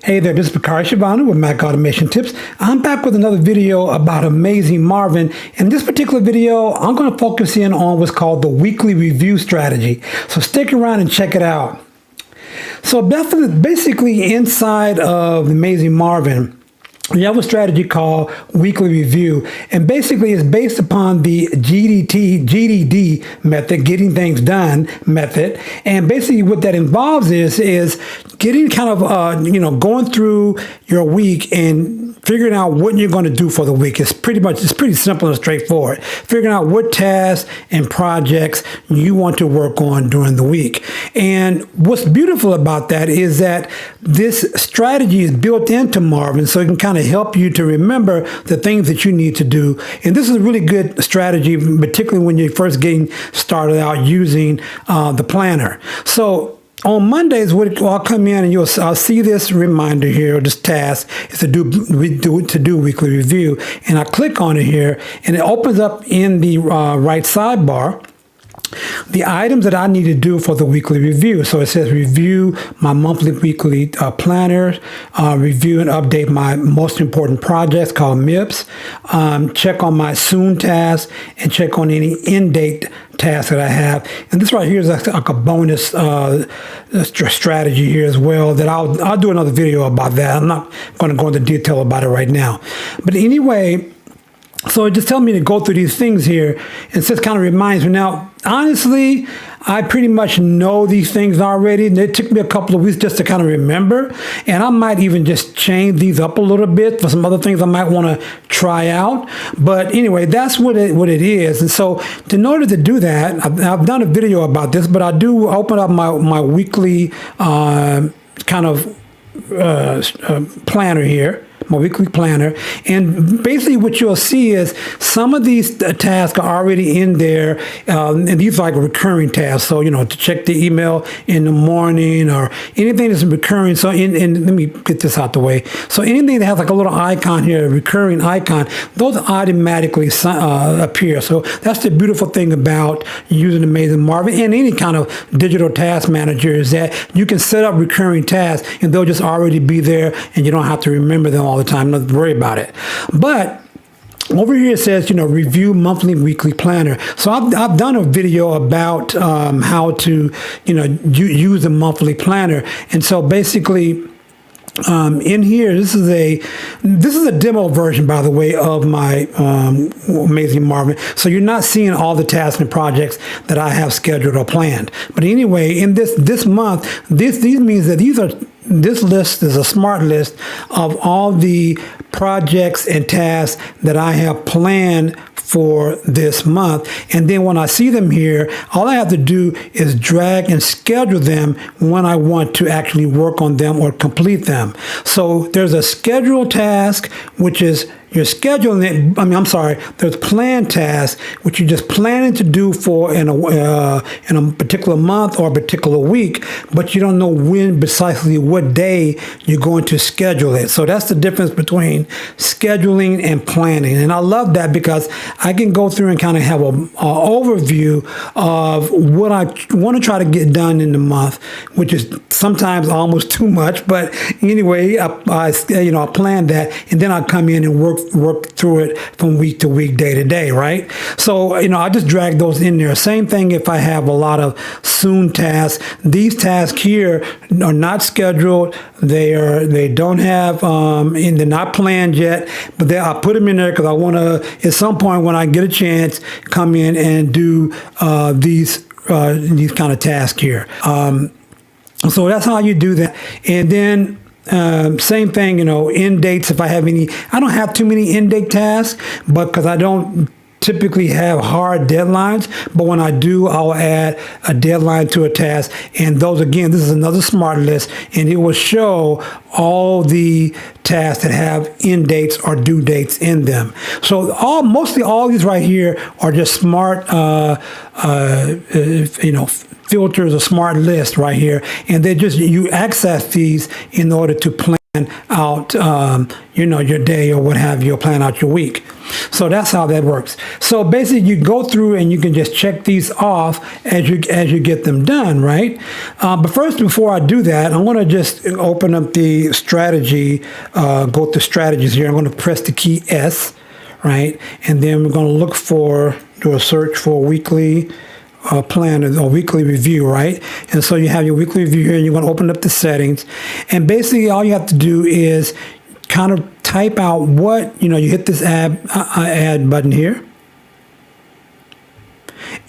Hey there, this is Marvin with Mac Automation Tips. I'm back with another video about Amazing Marvin. In this particular video, I'm going to focus in on what's called the weekly review strategy. So stick around and check it out. So basically inside of Amazing Marvin, we have a strategy called weekly review, and basically it's based upon the GDD method, getting things done method. And basically what that involves is getting kind of going through your week and figuring out what you're going to do for the week. It's pretty simple and straightforward. Figuring out what tasks and projects you want to work on during the week. And what's beautiful about that is that this strategy is built into Marvin, so it can kind of help you to remember the things that you need to do. And this is a really good strategy, particularly when you're first getting started out using the planner. So on Mondays, I'll come in and I'll see this reminder here, or this task is to do weekly review. And I click on it here, and it opens up in the right sidebar the items that I need to do for the weekly review. So it says review my weekly planner, review and update my most important projects called MIPS, check on my soon tasks, and check on any end date tasks that I have. And this right here is like a bonus strategy here as well that I'll do another video about that. I'm not going to go into detail about it right now. But anyway, so it just tells me to go through these things here, and it just kind of reminds me. Now, honestly, I pretty much know these things already, and it took me a couple of weeks just to kind of remember, and I might even just change these up a little bit for some other things I might want to try out. But anyway, that's what it is. And so in order to do that, I've done a video about this, but I do open up my weekly kind of planner here, my weekly planner, and basically what you'll see is some of these tasks are already in there, and these are like recurring tasks. So to check the email in the morning or anything that's recurring. So and let me get this out the way. So anything that has like a little icon here, a recurring icon, those automatically appear. So that's the beautiful thing about using Amazing Marvin and any kind of digital task manager, is that you can set up recurring tasks and they'll just already be there, and you don't have to remember them all the time. Not worry about it. But over here it says, review monthly, weekly planner. So I've done a video about how to, use a monthly planner. And so basically, in here, this is a demo version, by the way, of my Amazing Marvin. So you're not seeing all the tasks and projects that I have scheduled or planned. But anyway, in this month, these means that this list is a smart list of all the projects and tasks that I have planned for this month. And then when I see them here, all I have to do is drag and schedule them when I want to actually work on them or complete them. So there's a schedule task, which is you're scheduling it. There's planned tasks, which you're just planning to do for in a particular month or a particular week, but you don't know when precisely what day you're going to schedule it. So that's the difference between scheduling and planning. And I love that because I can go through and kind of have an overview of what I want to try to get done in the month, which is sometimes almost too much. But anyway, I plan that, and then I come in and work through it from week to week, day to day, right? So, I just drag those in there. Same thing if I have a lot of soon tasks. These tasks here are not scheduled. They don't have, and they're not planned yet, but I put them in there because I want to, at some point when I get a chance, come in and do these kind of tasks here. So that's how you do that. And then same thing, end dates. If I have any, I don't have too many end date tasks, but because I don't typically have hard deadlines, but when I do, I'll add a deadline to a task. And those, again, this is another smart list, and it will show all the tasks that have end dates or due dates in them. So mostly all these right here are just smart, filters, a smart list right here, and you access these in order to plan out, your day or what have you, or plan out your week. So that's how that works. So basically, you go through and you can just check these off as you get them done, right? But first, before I do that, I'm going to just open up the strategy, go to strategies here. I'm going to press the key S, right? And then we're going to do a search for weekly plan or weekly review, right? And so you have your weekly review here, and you're going to open up the settings, and basically all you have to do is kind of type out what you hit this add button here,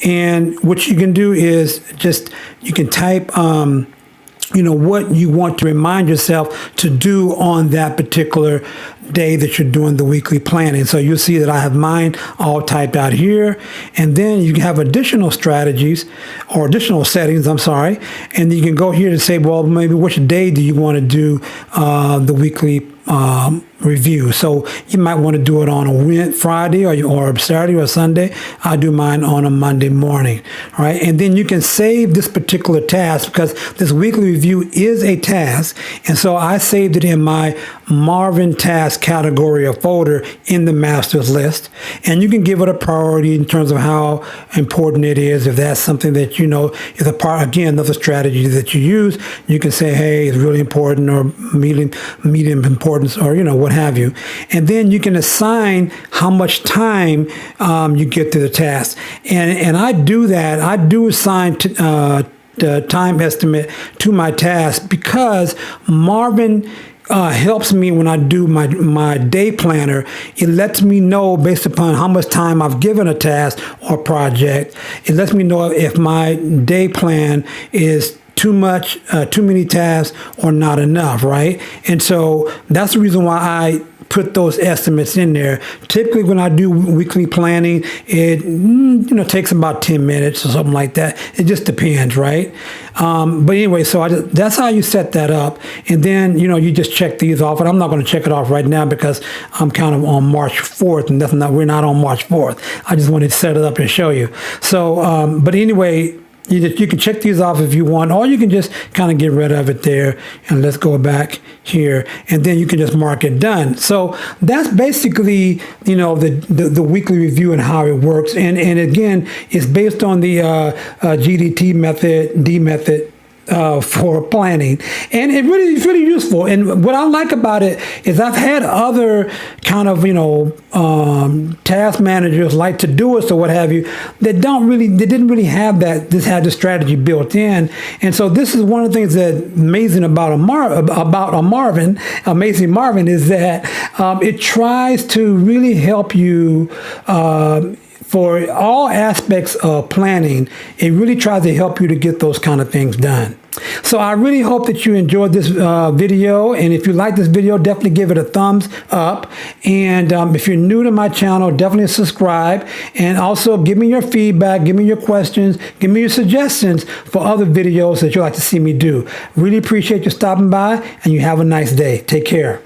and what you can do is you can type what you want to remind yourself to do on that particular day that you're doing the weekly planning. So you'll see that I have mine all typed out here, and then you can have additional strategies or additional settings, and you can go here to say, well, maybe which day do you want to do the weekly review. So you might want to do it on a Friday or Saturday or Sunday. I do mine on a Monday morning, all right? And then you can save this particular task, because this weekly review is a task, and so I saved it in my Marvin task category or folder in the masters list. And you can give it a priority in terms of how important it is. If that's something that is a part, again, another strategy that you use, you can say, hey, it's really important, or medium importance, or what have you. And then you can assign how much time you get to the task. And I do that. I do assign the time estimate to my task, because Marvin helps me when I do my day planner. It lets me know, based upon how much time I've given a task or project, it lets me know if my day plan is too much, too many tasks, or not enough, right? And so that's the reason why I put those estimates in there. Typically, when I do weekly planning, it takes about 10 minutes or something like that. It just depends, right? But anyway, so that's how you set that up. And then you just check these off. And I'm not going to check it off right now because I'm kind of on March 4th, and we're not on March 4th. I just wanted to set it up and show you. So, but anyway, you can check these off if you want, or you can just kind of get rid of it there. And let's go back here, and then you can just mark it done. So that's basically the weekly review and how it works. And again, it's based on the GDT method, D method, for planning, and it's really useful. And what I like about it is I've had other kind of task managers like Todoist or what have you that didn't really have that. This had the strategy built in, and so this is one of the things that's amazing about Amazing Marvin is that it tries to really help you. For all aspects of planning, it really tries to help you to get those kind of things done. So I really hope that you enjoyed this video. And if you like this video, definitely give it a thumbs up. And if you're new to my channel, definitely subscribe. And also give me your feedback, give me your questions, give me your suggestions for other videos that you'd like to see me do. Really appreciate you stopping by, and you have a nice day. Take care.